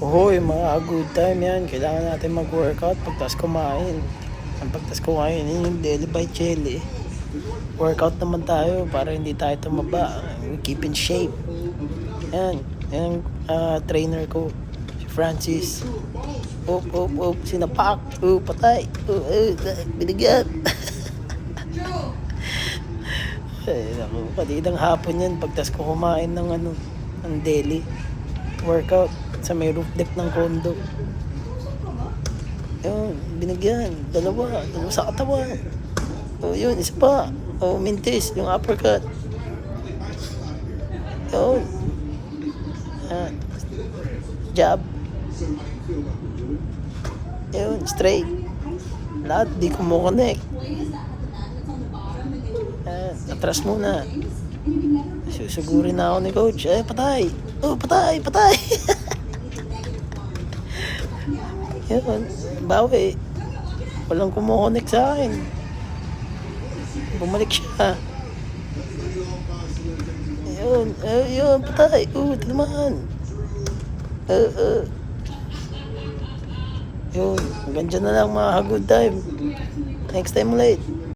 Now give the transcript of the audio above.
Hoy, mga good time yan. Kailangan natin mag-workout pagtas kumain. Ang pagtas kumain, yun yung daily by Chelly. Workout naman tayo para hindi tayo tumaba. We keep in shape. Yan. Yan ang trainer ko. Si Francis. Sinapak. Patay. Binigyan. Ay, naku, kanidang hapon yan. Pagtas ko kumain ng ng daily workout sa may roof deck ng condo. Yun, binigyan. Dalawa sa katawan. Yun, isa pa. Mintis, yung uppercut. Yun. Jab. Yun, straight. Lahat, di kumukonek. Atras muna. Susugurin na ako ni coach. Patay. Patay. Yun, bawi. Walang kumukonek sa akin. Bumalik siya. Yun, patay. Tinamaan. Yun, hanggang dyan na lang mga good time. Next time ulit.